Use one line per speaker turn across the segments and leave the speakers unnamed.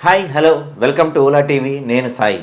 Hi hello welcome to Ola TV. నేను సాయి.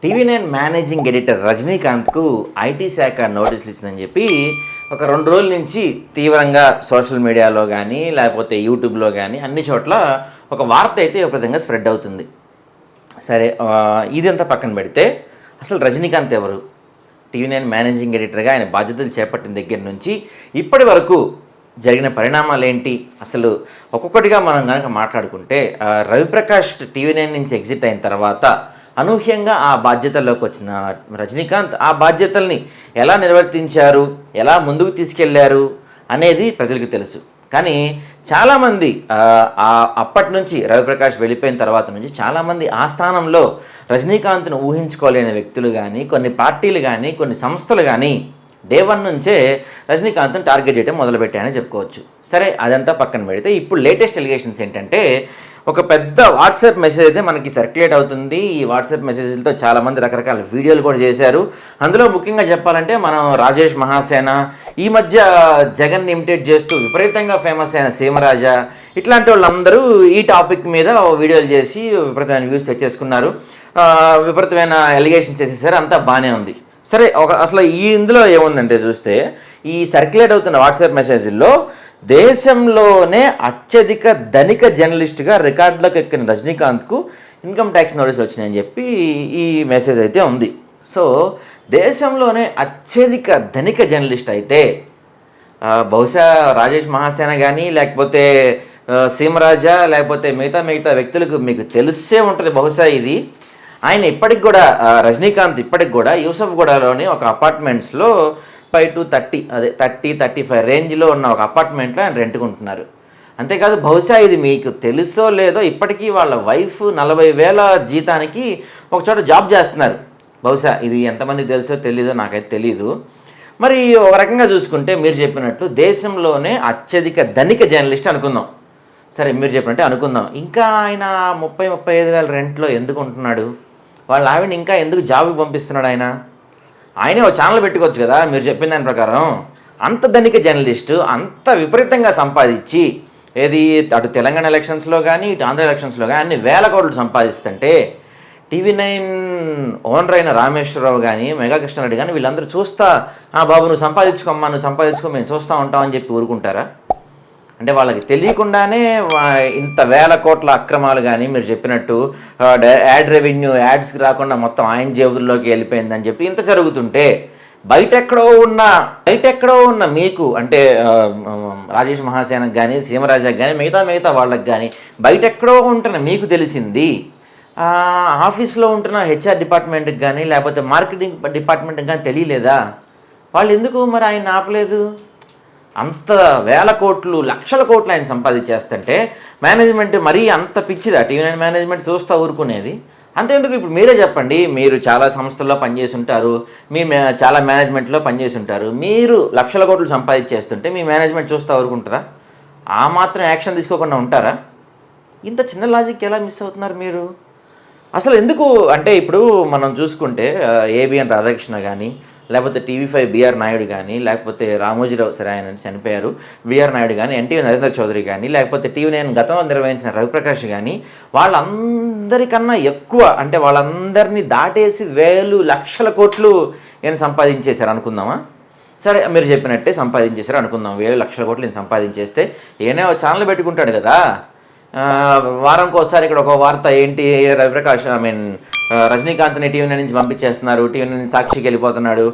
TV nine managing editor రజనీకాంత్కు ఐటీ శాఖ నోటీసులు ఇచ్చిందని చెప్పి ఒక 2 రోజుల నుంచి తీవ్రంగా సోషల్ మీడియాలో కానీ లేకపోతే యూట్యూబ్లో కానీ అన్ని చోట్ల ఒక వార్త అయితే విపరీతంగా స్ప్రెడ్ అవుతుంది. సరే, ఇదంతా పక్కన పెడితే అసలు రజనీకాంత్ ఎవరు? టీవీ9 మేనేజింగ్ ఎడిటర్గా ఆయన బాధ్యతలు చేపట్టిన దగ్గర నుంచి ఇప్పటి వరకు జరిగిన పరిణామాలు ఏంటి? అసలు ఒక్కొక్కటిగా మనం కనుక మాట్లాడుకుంటే, రవిప్రకాష్ టీవీ9 నుంచి ఎగ్జిట్ అయిన తర్వాత అనూహ్యంగా ఆ బాధ్యతల్లోకి వచ్చిన రజనీకాంత్ ఆ బాధ్యతల్ని ఎలా నిర్వర్తించారు, ఎలా ముందుకు తీసుకెళ్లారు అనేది ప్రజలకు తెలుసు. కానీ చాలామంది అప్పటి నుంచి రవిప్రకాష్ వెళ్ళిపోయిన తర్వాత నుంచి చాలామంది ఆ స్థానంలో రజనీకాంత్ను ఊహించుకోలేని వ్యక్తులు కానీ, కొన్ని పార్టీలు కానీ, కొన్ని సంస్థలు కానీ డే 1 నుంచే రజనీకాంత్ని టార్గెట్ చేయడం మొదలుపెట్టాయని చెప్పుకోవచ్చు. సరే, అదంతా పక్కన పెడితే ఇప్పుడు లేటెస్ట్ ఎలిగేషన్స్ ఏంటంటే, ఒక పెద్ద వాట్సాప్ మెసేజ్ అయితే మనకి సర్క్యులేట్ అవుతుంది. ఈ వాట్సాప్ మెసేజ్లతో చాలామంది రకరకాల వీడియోలు కూడా చేశారు. అందులో ముఖ్యంగా చెప్పాలంటే మనం రాజేష్ మహాసేన, ఈ మధ్య జగన్ ఇమిటేట్ చేస్తూ విపరీతంగా ఫేమస్ అయిన సీమరాజా, ఇట్లాంటి వాళ్ళందరూ ఈ టాపిక్ మీద వీడియోలు చేసి విపరీతమైన వ్యూస్ తెచ్చేసుకున్నారు. విపరీతమైన ఎలిగేషన్స్ చేసేసారు. అంతా బాగానే ఉంది. సరే, అసలు ఇందులో ఏముందంటే చూస్తే, ఈ సర్క్యులేట్ అవుతున్న వాట్సాప్ మెసేజ్ల్లో దేశంలోనే అత్యధిక ధనిక జర్నలిస్ట్గా రికార్డులకు ఎక్కిన రజనీకాంత్కు ఇన్కమ్ ట్యాక్స్ నోటీసులు వచ్చినాయని చెప్పి ఈ మెసేజ్ అయితే ఉంది. సో దేశంలోనే అత్యధిక ధనిక జర్నలిస్ట్ అయితే బహుశా రాజేష్ మహాసేన కానీ, లేకపోతే సీమరాజా, లేకపోతే మిగతా వ్యక్తులకు మీకు తెలిసే ఉంటుంది బహుశా ఇది. ఆయన ఇప్పటికి కూడా రజనీకాంత్ ఇప్పటికి కూడా యూసఫ్గూడలోని ఒక అపార్ట్మెంట్స్లో 5 to 30 అదే 30-35 రేంజ్లో ఉన్న ఒక అపార్ట్మెంట్లో ఆయన రెంట్కుంటున్నారు. అంతేకాదు బహుశా ఇది మీకు తెలుసో లేదో, ఇప్పటికీ వాళ్ళ వైఫ్ 40,000 జీతానికి ఒక చోట జాబ్ చేస్తున్నారు. బహుశా ఇది ఎంతమంది తెలుసో తెలీదో నాకైతే తెలీదు. మరి ఒక రకంగా చూసుకుంటే మీరు చెప్పినట్టు దేశంలోనే అత్యధిక ధనిక జర్నలిస్ట్ అనుకుందాం. సరే, మీరు చెప్పినట్టే అనుకుందాం. ఇంకా ఆయన 30,000-35,000 రెంట్లో ఎందుకు ఉంటున్నాడు? వాళ్ళ ఆవిడని ఇంకా ఎందుకు జాబ్కి పంపిస్తున్నాడు? ఆయనే ఒక ఛానల్ పెట్టుకోవచ్చు కదా. మీరు చెప్పిన దాని ప్రకారం అంత ధనిక జర్నలిస్టు అంత విపరీతంగా సంపాదించి, ఏది అటు తెలంగాణ ఎలక్షన్స్లో కానీ ఇటు ఆంధ్ర ఎలక్షన్స్లో కానీ అన్ని వేల కోట్లు సంపాదిస్తుంటే టీవీ9 ఓనర్ అయిన రామేశ్వరరావు కానీ, మెగా కృష్ణారెడ్డి కానీ వీళ్ళందరూ చూస్తా, బాబు నువ్వు సంపాదించుకోమ్మా, నువ్వు సంపాదించుకో, మేము చూస్తూ ఉంటామని చెప్పి ఊరుకుంటారా? అంటే వాళ్ళకి తెలియకుండానే ఇంత వేల కోట్ల అక్రమాలు కానీ, మీరు చెప్పినట్టు యాడ్ రెవెన్యూ యాడ్స్కి రాకుండా మొత్తం ఆయన జేబుల్లోకి వెళ్ళిపోయిందని చెప్పి ఇంత జరుగుతుంటే, బయటెక్కడో ఉన్న మీకు అంటే రాజేష్ మహాసేనకు కానీ, సీమరాజాకి కానీ, మిగతా వాళ్ళకి కానీ బయటెక్కడో ఉంటున్న మీకు తెలిసింది, ఆఫీస్లో ఉంటున్న హెచ్ఆర్ డిపార్ట్మెంట్కి కానీ లేకపోతే మార్కెటింగ్ డిపార్ట్మెంట్కి కానీ తెలియలేదా? వాళ్ళు ఎందుకు మరి ఆయన ఆపలేదు? అంత వేల కోట్లు, లక్షల కోట్లు ఆయన సంపాదించేస్తుంటే మేనేజ్మెంట్ మరీ అంత పిచ్చిదా టీవీ9 మేనేజ్మెంట్ చూస్తూ ఊరుకునేది? అంతేందుకు ఇప్పుడు మీరే చెప్పండి. మీరు చాలా సంస్థల్లో పనిచేసి ఉంటారు, చాలా మేనేజ్మెంట్లో పనిచేసి ఉంటారు. మీరు లక్షల కోట్లు సంపాదించేస్తుంటే మీ మేనేజ్మెంట్ చూస్తూ ఊరుకుంటారా? ఆ మాత్రం యాక్షన్ తీసుకోకుండా ఉంటారా? ఇంత చిన్న లాజిక్ ఎలా మిస్ అవుతున్నారు మీరు? అసలు ఎందుకు అంటే, ఇప్పుడు మనం చూసుకుంటే ఏబిఎన్ రాధాకృష్ణ కానీ, లేకపోతే టీవీ5 బిఆర్ నాయుడు కానీ, లేకపోతే రామోజీరావు, సరే ఆయన చనిపోయారు, బిఆర్ నాయుడు కానీ, ఎన్టీవీ నరేంద్ర చౌదరి కానీ, లేకపోతే టీవీ9 గతంలో నిర్వహించిన రవిప్రకాష్ కానీ, వాళ్ళందరికన్నా ఎక్కువ అంటే వాళ్ళందరినీ దాటేసి వేలు లక్షల కోట్లు ఈయన సంపాదించేశారు అనుకుందామా? సరే, మీరు చెప్పినట్టే సంపాదించేశారు అనుకుందాం. 1,000 లక్షల కోట్లు ఈయన సంపాదించేస్తే ఈయనే ఛానల్ పెట్టుకుంటాడు కదా. వారంకి ఒకసారి ఇక్కడ ఒక వార్త ఏంటి, రవిప్రకాష్ రజనీకాంత్ని టీవీ9 నుంచి పంపించేస్తున్నారు, టీవీ9 నుంచి సాక్షికి వెళ్ళిపోతున్నాడు,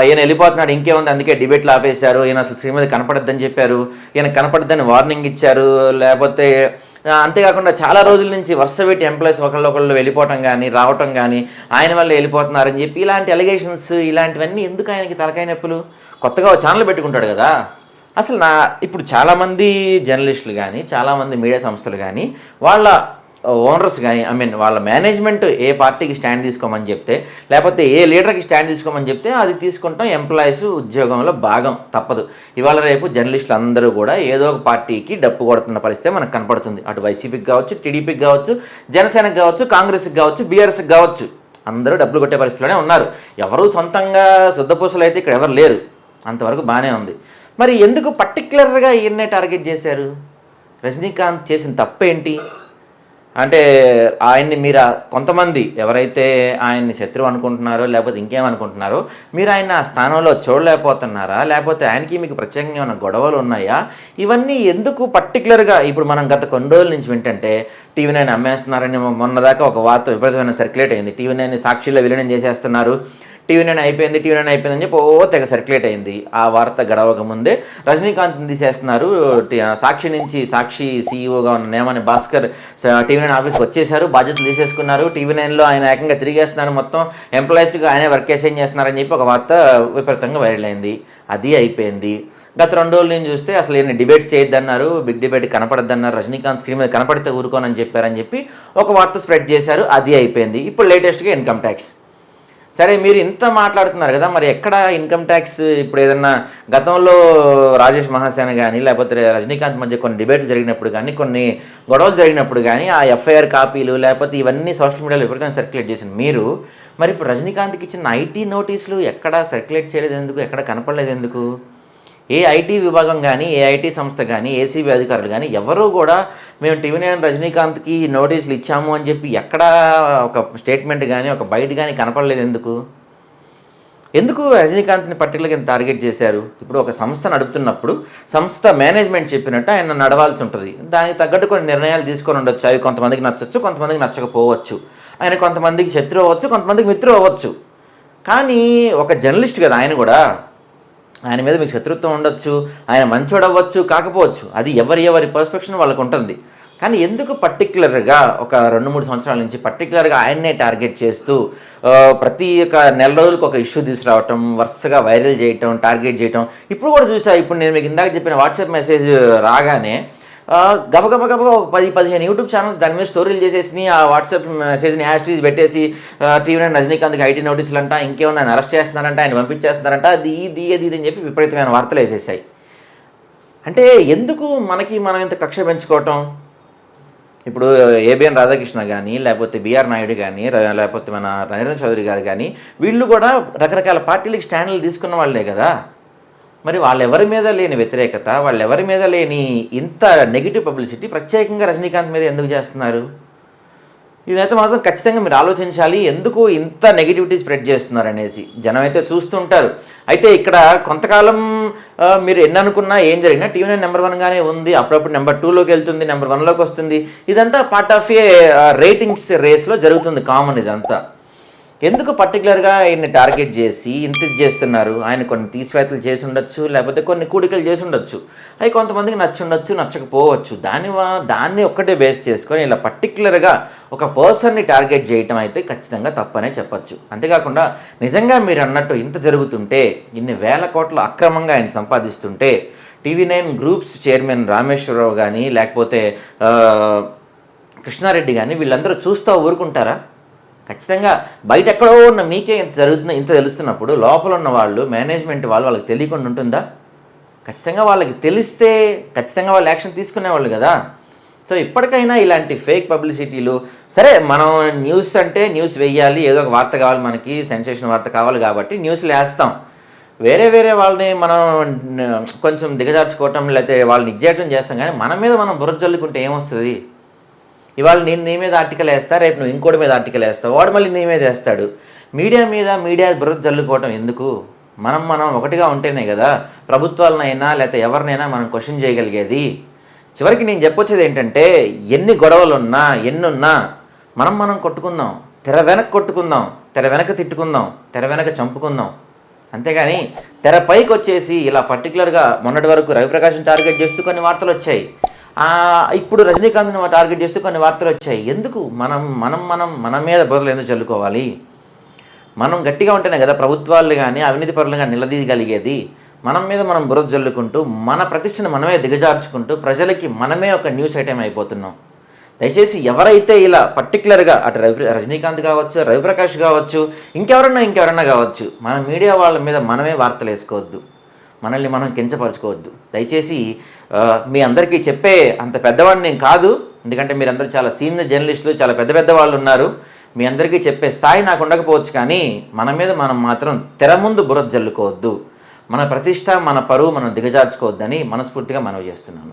ఈయన వెళ్ళిపోతున్నాడు, ఇంకేముంది అందుకే డిబేట్లు ఆపేశారు, ఈయన అసలు శ్రీమతి కనపడద్దని చెప్పారు, ఈయన కనపడద్దని వార్నింగ్ ఇచ్చారు, లేకపోతే అంతేకాకుండా చాలా రోజుల నుంచి వరుస పెట్టి ఎంప్లాయీస్ ఒకళ్ళు వెళ్ళిపోవటం కానీ రావటం కానీ ఆయన వల్ల వెళ్ళిపోతున్నారని చెప్పి ఇలాంటి అలిగేషన్స్, ఇలాంటివన్నీ ఎందుకు ఆయనకి తలకాయ నొప్పులు? కొత్తగా ఒక ఛానల్ పెట్టుకుంటాడు కదా. అసలు ఇప్పుడు చాలామంది జర్నలిస్టులు కానీ, చాలామంది మీడియా సంస్థలు కానీ, వాళ్ళ ఓనర్స్ కానీ, వాళ్ళ మేనేజ్మెంట్ ఏ పార్టీకి స్టాండ్ తీసుకోమని చెప్తే, లేకపోతే ఏ లీడర్కి స్టాండ్ తీసుకోమని చెప్తే అది తీసుకుంటాం. ఎంప్లాయీస్ ఉద్యోగంలో భాగం తప్పదు. ఇవాళ రేపు జర్నలిస్టులు అందరూ కూడా ఏదో ఒక పార్టీకి డప్పు కొడుతున్న పరిస్థితి మనకు కనపడుతుంది. అటు వైసీపీకి కావచ్చు, టీడీపీకి కావచ్చు, జనసేనకి కావచ్చు, కాంగ్రెస్కి కావచ్చు, బీఆర్ఎస్కి కావచ్చు, అందరూ డబ్బులు కొట్టే పరిస్థితిలోనే ఉన్నారు. ఎవరు సొంతంగా శుద్ధపూసలు అయితే ఇక్కడ ఎవరు లేరు. అంతవరకు బాగానే ఉంది. మరి ఎందుకు పర్టికులర్గా ఈయన్నే టార్గెట్ చేశారు? రజనీకాంత్ చేసిన తప్పేంటి? అంటే ఆయన్ని మీరు కొంతమంది ఎవరైతే ఆయన్ని శత్రువు అనుకుంటున్నారో లేకపోతే ఇంకేమనుకుంటున్నారో మీరు ఆయన ఆ స్థానంలో చూడలేకపోతున్నారా, లేకపోతే ఆయనకి మీకు ప్రత్యేకంగా ఏమైనా గొడవలు ఉన్నాయా? ఇవన్నీ ఎందుకు పర్టికులర్గా ఇప్పుడు మనం గత కొన్ని రోజుల నుంచి వింటుంటే టీవీ9 అమ్మేస్తున్నారని మొన్నదాకా ఒక వార్త విపరీతమైన సర్క్యులేట్ అయింది. టీవీ9 సాక్షిలో విలీనం చేసేస్తున్నారు, టీవీ9 అయిపోయిందని చెప్పి తెగ సర్క్యులేట్ అయింది. ఆ వార్త గడవక ముందే రజనీకాంత్ని తీసేస్తున్నారు, సాక్షి నుంచి సాక్షి సీఈఓగా ఉన్న నేమని భాస్కర్ టీవీ9 ఆఫీస్కి వచ్చేసారు, బాధ్యతలు తీసేసుకున్నారు, టీవీ9లో ఆయన ఏకంగా తిరిగేస్తున్నారు, మొత్తం ఎంప్లాయీస్గా ఆయనే వర్క్ ఏం చేస్తున్నారని చెప్పి ఒక వార్త విపరీతంగా వైరల్ అయింది. అది అయిపోయింది. గత 2 రోజుల నుంచి చూస్తే అసలు ఎన్ని డిబేట్స్ చేయొద్దన్నారు, బిగ్ డిబేట్ కనపడద్దన్నారు, రజనీకాంత్ స్క్రీన్ మీద కనపడితే ఊరుకోనని చెప్పారని చెప్పి ఒక వార్త స్ప్రెడ్ చేశారు. అది అయిపోయింది. ఇప్పుడు లేటెస్ట్గా ఇన్కమ్ ట్యాక్స్. సరే, మీరు ఇంత మాట్లాడుతున్నారు కదా, మరి ఎక్కడ ఇన్కమ్ ట్యాక్స్? ఇప్పుడు ఏదన్నా గతంలో రాజేష్ మహాసేన కానీ లేకపోతే రజనీకాంత్ మధ్య కొన్ని డిబేట్లు జరిగినప్పుడు కానీ, కొన్ని గొడవలు జరిగినప్పుడు కానీ ఆ ఎఫ్ఐఆర్ కాపీలు లేకపోతే ఇవన్నీ సోషల్ మీడియాలో విపరీతంగా సర్క్యులేట్ చేసిన మీరు, మరి ఇప్పుడు రజనీకాంత్కి ఇచ్చిన ఐటీ నోటీసులు ఎక్కడ సర్క్యులేట్ చేయలేదు ఎందుకు, ఎక్కడ కనపడలేదు ఎందుకు? ఏ ఐటీ విభాగం కానీ, ఏ ఐటీ సంస్థ కానీ, ఏసీబీ అధికారులు కానీ ఎవరూ కూడా మేము టీవీ9 రజనీకాంత్కి నోటీసులు ఇచ్చాము అని చెప్పి ఎక్కడా ఒక స్టేట్మెంట్ కానీ, ఒక బయట కానీ కనపడలేదు ఎందుకు? ఎందుకు రజనీకాంత్ని పర్టికులర్గా టార్గెట్ చేశారు? ఇప్పుడు ఒక సంస్థ నడుపుతున్నప్పుడు సంస్థ మేనేజ్మెంట్ చెప్పినట్టు ఆయన నడవాల్సి ఉంటుంది. దానికి తగ్గట్టు కొన్ని నిర్ణయాలు తీసుకొని ఉండొచ్చు. అవి కొంతమందికి నచ్చవచ్చు, కొంతమందికి నచ్చకపోవచ్చు. ఆయన కొంతమందికి శత్రువు అవ్వచ్చు, కొంతమందికి మిత్రువు అవ్వచ్చు. కానీ ఒక జర్నలిస్ట్ కదా ఆయన కూడా. ఆయన మీద మీకు శత్రుత్వం ఉండొచ్చు, ఆయన మంచోడు అవ్వచ్చు, కాకపోవచ్చు. అది ఎవరి పర్స్పెక్షన్ వాళ్ళకు ఉంటుంది. కానీ ఎందుకు పర్టికులర్గా ఒక 2-3 సంవత్సరాల నుంచి పర్టికులర్గా ఆయన్నే టార్గెట్ చేస్తూ ప్రతి ఒక్క నెల రోజులకు ఒక ఇష్యూ తీసుకురావటం, వరుసగా వైరల్ చేయటం, టార్గెట్ చేయటం? ఇప్పుడు కూడా చూసా. ఇప్పుడు నేను మీకు ఇందాక చెప్పిన వాట్సాప్ మెసేజ్ రాగానే గబగబ 10-15 యూట్యూబ్ ఛానల్స్ దాని మీద స్టోరీలు చేసేసి ఆ వాట్సాప్ మెసేజ్ని హ్యాష్ట్యాగ్ పెట్టేసి టీవీ9 రజనీకాంత్కి ఐటీ నోటీసులు అంట, ఇంకేమన్నా ఆయన అరెస్ట్ చేస్తున్నారంట, ఆయన పంపించేస్తున్నారంట, అది అని చెప్పి విపరీతమైన వార్తలు వేసేసాయి. అంటే ఎందుకు మనం ఇంత కక్ష పెంచుకోవటం? ఇప్పుడు ఏబిఎన్ రాధాకృష్ణ కానీ, లేకపోతే బిఆర్ నాయుడు కానీ, లేకపోతే మన నరేంద్ర చౌదరి గారు కానీ, వీళ్ళు కూడా రకరకాల పార్టీలకు స్టాండ్లు తీసుకున్న వాళ్ళే కదా. మరి వాళ్ళెవరి మీద లేని వ్యతిరేకత, వాళ్ళెవరి మీద లేని ఇంత నెగిటివ్ పబ్లిసిటీ ప్రత్యేకంగా రజనీకాంత్ మీద ఎందుకు చేస్తున్నారు? ఇదైతే మాత్రం ఖచ్చితంగా మీరు ఆలోచించాలి. ఎందుకు ఇంత నెగిటివిటీ స్ప్రెడ్ చేస్తున్నారు అనేసి జనం అయితే చూస్తుంటారు. అయితే ఇక్కడ కొంతకాలం మీరు ఎన్ని అనుకున్నా ఏం జరిగినా టీవీ9 నెంబర్ 1గానే ఉంది. అప్పుడప్పుడు నెంబర్ 2లోకి వెళ్తుంది, నెంబర్ 1లోకి వస్తుంది. ఇదంతా పార్ట్ ఆఫ్ ఏ రేటింగ్స్ రేస్లో జరుగుతుంది, కామన్ ఇదంతా. ఎందుకు పర్టికులర్గా ఆయన్ని టార్గెట్ చేసి ఇంత చేస్తున్నారు? ఆయన కొన్ని తీసివేతలు చేసి ఉండొచ్చు, లేకపోతే కొన్ని కూడికలు చేసి ఉండొచ్చు. అవి కొంతమందికి నచ్చుండొచ్చు, నచ్చకపోవచ్చు. దాన్ని ఒక్కటే బేస్ చేసుకొని ఇలా పర్టికులర్గా ఒక పర్సన్ని టార్గెట్ చేయటం అయితే ఖచ్చితంగా తప్పనే చెప్పచ్చు. అంతేకాకుండా నిజంగా మీరు అన్నట్టు ఇంత జరుగుతుంటే, ఇన్ని వేల కోట్ల అక్రమంగా ఆయన సంపాదిస్తుంటే, టీవీ9 గ్రూప్స్ చైర్మన్ రామేశ్వరరావు కానీ, లేకపోతే కృష్ణారెడ్డి కానీ వీళ్ళందరూ చూస్తూ ఊరుకుంటారా? ఖచ్చితంగా బయట ఎక్కడో ఉన్న మీకే ఇంత తెలుస్తున్నప్పుడు లోపల ఉన్న వాళ్ళు, మేనేజ్మెంట్ వాళ్ళకి తెలియకుండా ఉంటుందా? ఖచ్చితంగా వాళ్ళకి తెలిస్తే ఖచ్చితంగా వాళ్ళు యాక్షన్ తీసుకునేవాళ్ళు కదా. సో ఇప్పటికైనా ఇలాంటి ఫేక్ పబ్లిసిటీలు, సరే మనం న్యూస్ అంటే న్యూస్ వేయాలి, ఏదో ఒక వార్త కావాలి, మనకి సెన్సేషన్ వార్త కావాలి కాబట్టి న్యూస్లు వేస్తాం. వేరే వాళ్ళని మనం కొంచెం దిగజార్చుకోవటం లేకపోతే వాళ్ళని ఇచ్చేయటం చేస్తాం. కానీ మన మీద మనం బుర్ర జల్లుకుంటే ఏమొస్తుంది? ఇవాళ నేను నీ మీద ఆర్టికల్ వేస్తా, రేపు నువ్వు ఇంకోటి మీద ఆర్టికల్ వేస్తావు, వాడు మళ్ళీ నీ మీద వేస్తాడు. మీడియా బుర్ర జల్లుకోవటం ఎందుకు? మనం ఒకటిగా ఉంటేనే కదా ప్రభుత్వాలనైనా లేకపోతే ఎవరినైనా మనం క్వశ్చన్ చేయగలిగేది. చివరికి నేను చెప్పొచ్చేది ఏంటంటే, ఎన్ని గొడవలున్నా ఎన్నున్నా మనం కొట్టుకుందాం, తెర వెనక కొట్టుకుందాం, తెర వెనక తిట్టుకుందాం, తెర వెనక చంపుకుందాం. అంతేగాని తెరపైకి వచ్చేసి ఇలా పర్టికులర్గా మొన్నటి వరకు రవిప్రకాష్ని టార్గెట్ చేస్తూ కొన్ని వార్తలు వచ్చాయి, ఇప్పుడు రజనీకాంత్ని టార్గెట్ చేస్తూ కొన్ని వార్తలు వచ్చాయి. ఎందుకు మన మీద బుర్రలు ఎందుకు చల్లుకోవాలి? మనం గట్టిగా ఉంటేనే కదా ప్రభుత్వాలు కానీ అవినీతి పరులు కానీ నిలదీయగలిగేది. మన మీద మనం బుర్ర జల్లుకుంటూ మన ప్రతిష్టను మనమే దిగజార్చుకుంటూ ప్రజలకి మనమే ఒక న్యూస్ ఐటెం అయిపోతున్నాం. దయచేసి ఎవరైతే ఇలా పర్టికులర్గా అటు రజనీకాంత్ కావచ్చు, రవిప్రకాష్ కావచ్చు, ఇంకెవరన్నా కావచ్చు, మన మీడియా వాళ్ళ మీద మనమే వార్తలు వేసుకోవద్దు, మనల్ని మనం కించపరచుకోవద్దు. దయచేసి మీ అందరికీ చెప్పే అంత పెద్దవాడిని నేను కాదు, ఎందుకంటే మీరందరూ చాలా సీనియర్ జర్నలిస్టులు, చాలా పెద్ద వాళ్ళు ఉన్నారు. మీ అందరికీ చెప్పే స్థాయి నాకు ఉండకపోవచ్చు, కానీ మన మీద మనం మాత్రం తెర ముందు బురద జల్లుకోవద్దు, మన ప్రతిష్ట మన పరువు మనం దిగజార్చుకోవద్దని మనస్ఫూర్తిగా మనవి చేస్తున్నాను.